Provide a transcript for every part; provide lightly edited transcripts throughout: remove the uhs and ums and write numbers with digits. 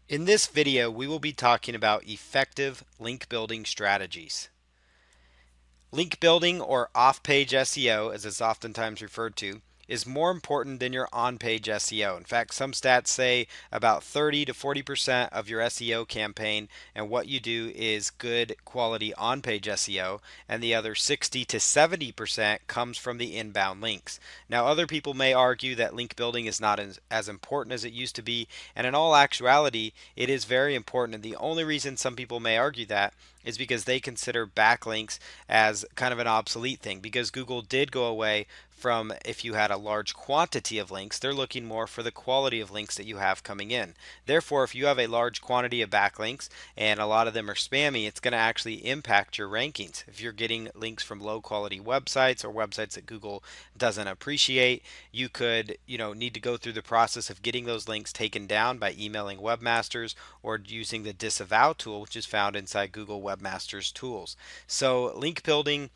In this video, we will be talking about effective link building strategies. Link building, or off-page SEO, as it's oftentimes referred to, is more important than your on-page SEO. In fact, some stats say about 30 to 40% of your SEO campaign and what you do is good quality on-page SEO, and the other 60 to 70% comes from the inbound links. Now, other people may argue that link building is not as important as it used to be, and in all actuality, it is very important. And the only reason some people may argue that is because they consider backlinks as kind of an obsolete thing, because Google did go away from if you had a large quantity of links. They're looking more for the quality of links that you have coming in. Therefore, if you have a large quantity of backlinks and a lot of them are spammy, it's going to actually impact your rankings. If you're getting links from low quality websites or websites that Google doesn't appreciate, you could, need to go through the process of getting those links taken down by emailing webmasters or using the disavow tool, which is found inside Google Webmasters tools. So link building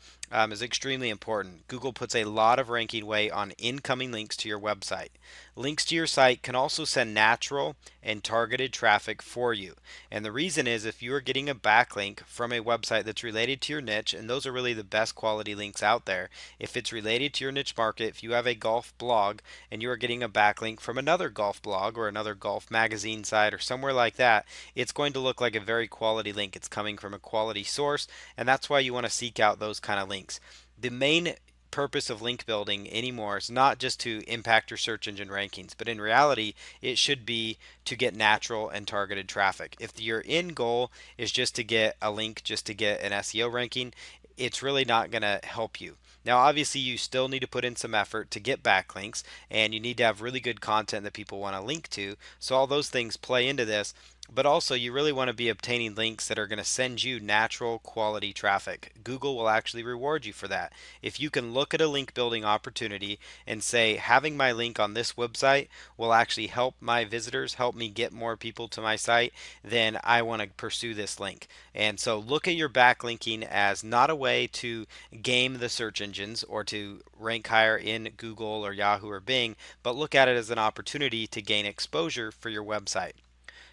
is extremely important. Google puts a lot of ranking weight on incoming links to your website. Links to your site can also send natural and targeted traffic for you. And the reason is, if you are getting a backlink from a website that's related to your niche, and those are really the best quality links out there, if it's related to your niche market, if you have a golf blog and you are getting a backlink from another golf blog or another golf magazine site or somewhere like that, it's going to look like a very quality link. It's coming from a quality source, and that's why you want to seek out those kind of links. The main purpose of link building anymore is not just to impact your search engine rankings, but in reality, it should be to get natural and targeted traffic. If your end goal is just to get a link, just to get an SEO ranking, it's really not going to help you. Now, obviously, you still need to put in some effort to get backlinks, and you need to have really good content that people want to link to. So all those things play into this. But also, you really want to be obtaining links that are going to send you natural quality traffic. Google will actually reward you for that. If you can look at a link building opportunity and say, having my link on this website will actually help my visitors, help me get more people to my site, then I want to pursue this link. And so look at your backlinking as not a way to game the search engines or to rank higher in Google or Yahoo or Bing, but look at it as an opportunity to gain exposure for your website.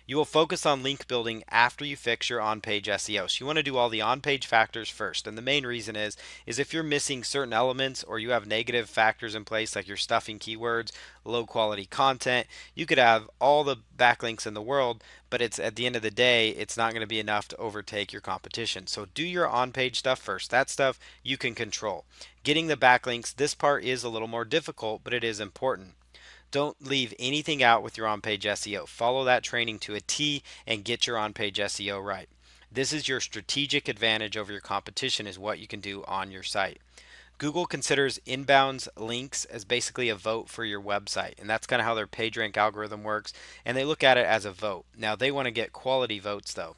You will focus on link building after you fix your on-page SEO. So you want to do all the on-page factors first. And the main reason is if you're missing certain elements or you have negative factors in place, like you're stuffing keywords, low quality content, you could have all the backlinks in the world, but it's at the end of the day, it's not going to be enough to overtake your competition. So do your on-page stuff first. That stuff you can control. Getting the backlinks, this part is a little more difficult, but it is important. Don't leave anything out with your on-page SEO. Follow that training to a T and get your on-page SEO right. This is your strategic advantage over your competition, is what you can do on your site. Google considers inbounds links as basically a vote for your website, and that's kind of how their PageRank algorithm works, and they look at it as a vote. Now, they want to get quality votes though.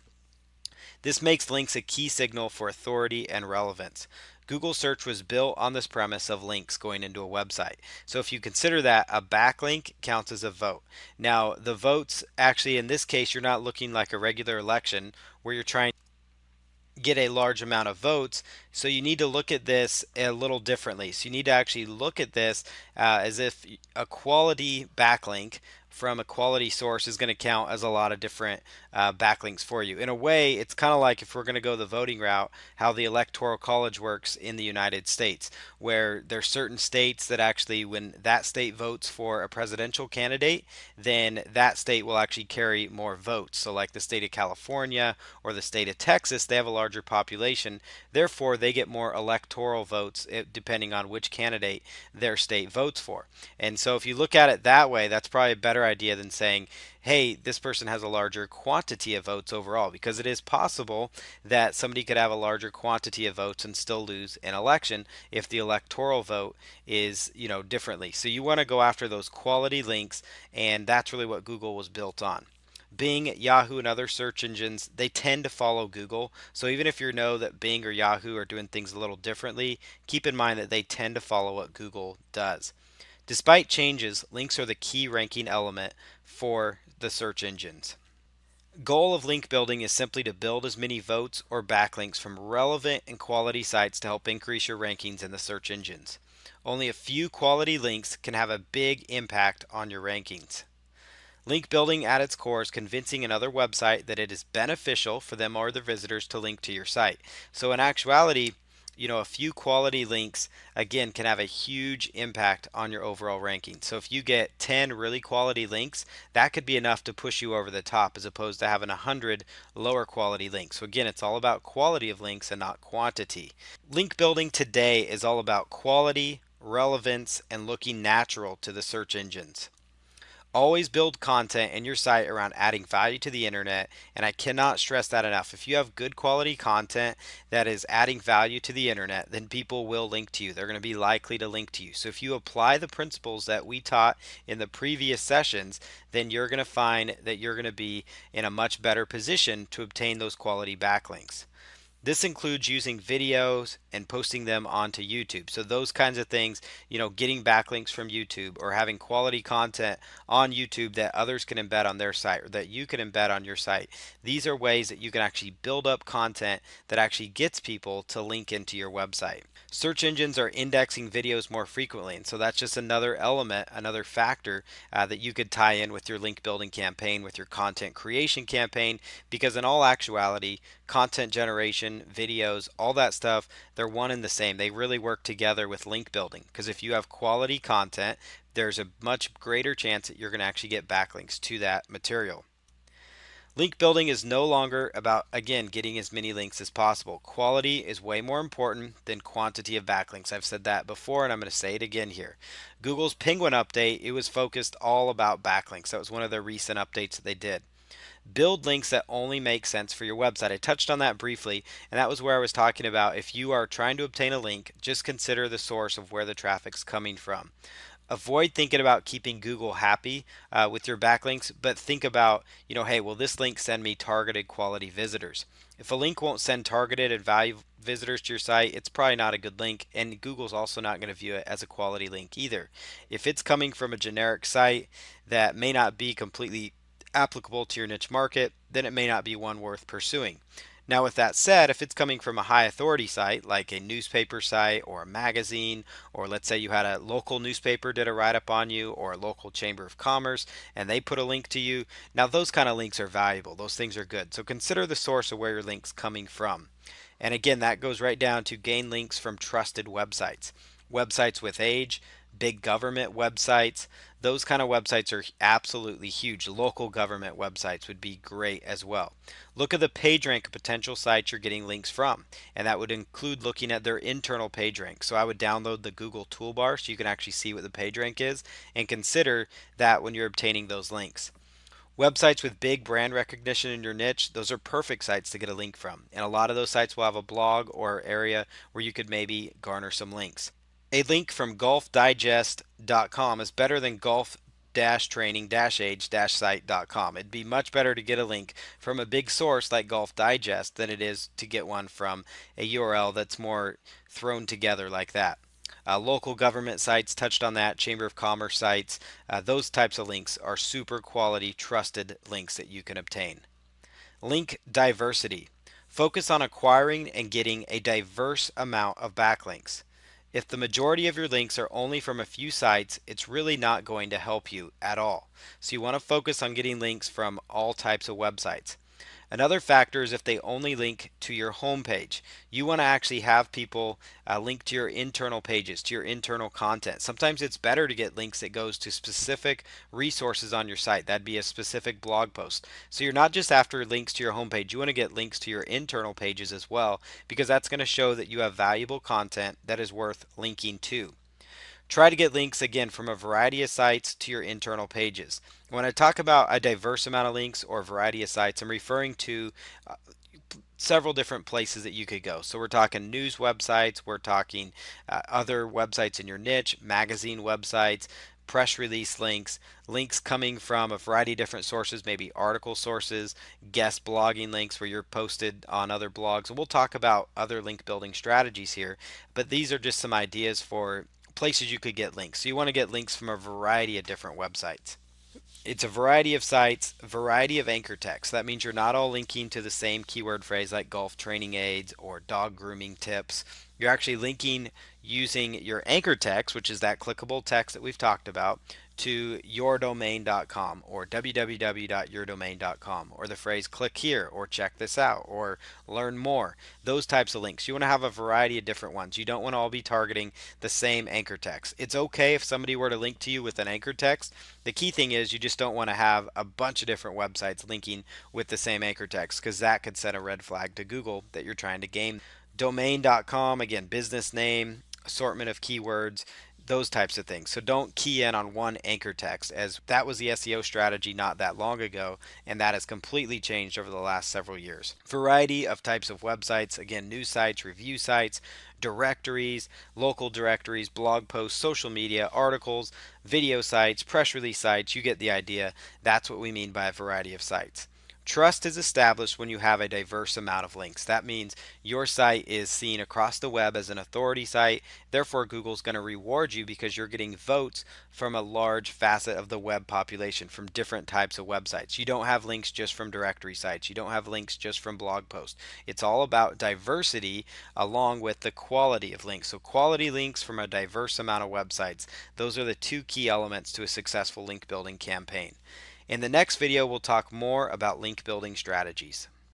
This makes links a key signal for authority and relevance. Google search was built on this premise of links going into a website. So if you consider that, a backlink counts as a vote. Now, the votes actually, in this case, you're not looking like a regular election where you're trying to get a large amount of votes. So you need to look at this a little differently. So you need to actually look at this as if a quality backlink from a quality source is going to count as a lot of different backlinks for you. In a way, it's kind of like, if we're going to go the voting route, how the Electoral College works in the United States, where there's certain states that actually, when that state votes for a presidential candidate, then that state will actually carry more votes. So like the state of California or the state of Texas, they have a larger population. Therefore, they get more electoral votes depending on which candidate their state votes for. And so if you look at it that way, that's probably a better idea than saying, hey, this person has a larger quantity of votes overall, because it is possible that somebody could have a larger quantity of votes and still lose an election if the electoral vote is, differently. So you want to go after those quality links, and that's really what Google was built on. Bing, Yahoo, and other search engines, they tend to follow Google. So even if you know that Bing or Yahoo are doing things a little differently, keep in mind that they tend to follow what Google does. Despite changes, links are the key ranking element for the search engines. Goal of link building is simply to build as many votes or backlinks from relevant and quality sites to help increase your rankings in the search engines. Only a few quality links can have a big impact on your rankings. Link building at its core is convincing another website that it is beneficial for them or their visitors to link to your site. So in actuality, a few quality links again can have a huge impact on your overall ranking. So if you get 10 really quality links, that could be enough to push you over the top as opposed to having 100 lower quality links. So again, it's all about quality of links and not quantity. Link building today is all about quality, relevance, and looking natural to the search engines. Always build content in your site around adding value to the internet, and I cannot stress that enough. If you have good quality content that is adding value to the internet, then people will link to you. They're going to be likely to link to you. So if you apply the principles that we taught in the previous sessions, then you're going to find that you're going to be in a much better position to obtain those quality backlinks. This includes using videos and posting them onto YouTube. So those kinds of things, getting backlinks from YouTube or having quality content on YouTube that others can embed on their site or that you can embed on your site. These are ways that you can actually build up content that actually gets people to link into your website. Search engines are indexing videos more frequently, and so that's just another element, another factor that you could tie in with your link building campaign, with your content creation campaign, because in all actuality, content generation, videos, all that stuff, they're one and the same. They really work together with link building because if you have quality content, there's a much greater chance that you're going to actually get backlinks to that material. Link building is no longer about, again, getting as many links as possible. Quality is way more important than quantity of backlinks. I've said that before and I'm going to say it again here. Google's Penguin update, it was focused all about backlinks. That was one of their recent updates that they did. Build links that only make sense for your website. I touched on that briefly, and that was where I was talking about if you are trying to obtain a link, just consider the source of where the traffic's coming from. Avoid thinking about keeping Google happy with your backlinks, but think about, hey, will this link send me targeted quality visitors? If a link won't send targeted and value visitors to your site, it's probably not a good link, and Google's also not going to view it as a quality link either. If it's coming from a generic site that may not be completely applicable to your niche market, then it may not be one worth pursuing. Now, with that said, if it's coming from a high authority site like a newspaper site or a magazine, or let's say you had a local newspaper did a write up on you or a local chamber of commerce and they put a link to you, now those kind of links are valuable. Those things are good. So consider the source of where your link's coming from. And again, that goes right down to gain links from trusted websites. Websites with age, big government websites, those kind of websites are absolutely huge. Local government websites would be great as well. Look at the PageRank of potential sites you're getting links from, and that would include looking at their internal PageRank. So I would download the Google toolbar so you can actually see what the PageRank is and consider that when you're obtaining those links. Websites with big brand recognition in your niche, those are perfect sites to get a link from. And a lot of those sites will have a blog or area where you could maybe garner some links. A link from golfdigest.com is better than golf-training-age-site.com. It'd be much better to get a link from a big source like Golf Digest than it is to get one from a URL that's more thrown together like that. Local government sites, touched on that, Chamber of Commerce sites, those types of links are super quality, trusted links that you can obtain. Link diversity. Focus on acquiring and getting a diverse amount of backlinks. If the majority of your links are only from a few sites, it's really not going to help you at all. So you want to focus on getting links from all types of websites. Another factor is if they only link to your home page. You want to actually have people link to your internal pages, to your internal content. Sometimes it's better to get links that goes to specific resources on your site. That'd be a specific blog post. So you're not just after links to your home page. You want to get links to your internal pages as well, because that's going to show that you have valuable content that is worth linking to. Try to get links again from a variety of sites to your internal pages. When I talk about a diverse amount of links or a variety of sites, I'm referring to several different places that you could go. So we're talking news websites, we're talking other websites in your niche, magazine websites, press release links, links coming from a variety of different sources, maybe article sources, guest blogging links where you're posted on other blogs. We'll talk about other link building strategies here, but these are just some ideas for places you could get links. So you want to get links from a variety of different websites. It's a variety of sites, a variety of anchor text. That means you're not all linking to the same keyword phrase like golf training aids or dog grooming tips. You're actually linking using your anchor text, which is that clickable text that we've talked about, to yourdomain.com or www.yourdomain.com or the phrase click here or check this out or learn more. Those types of links. You want to have a variety of different ones. You don't want to all be targeting the same anchor text. It's okay if somebody were to link to you with an anchor text. The key thing is you just don't want to have a bunch of different websites linking with the same anchor text, because that could set a red flag to Google that you're trying to game. Domain.com, again, business name, assortment of keywords, those types of things. So don't key in on one anchor text, as that was the SEO strategy not that long ago, and that has completely changed over the last several years. Variety of types of websites, again, news sites, review sites, directories, local directories, blog posts, social media, articles, video sites, press release sites. You get the idea. That's what we mean by a variety of sites. Trust is established when you have a diverse amount of links. That means your site is seen across the web as an authority site. Therefore, Google's going to reward you because you're getting votes from a large facet of the web population from different types of websites. You don't have links just from directory sites. You don't have links just from blog posts. It's all about diversity along with the quality of links. So quality links from a diverse amount of websites. Those are the two key elements to a successful link building campaign. In the next video, we'll talk more about link building strategies.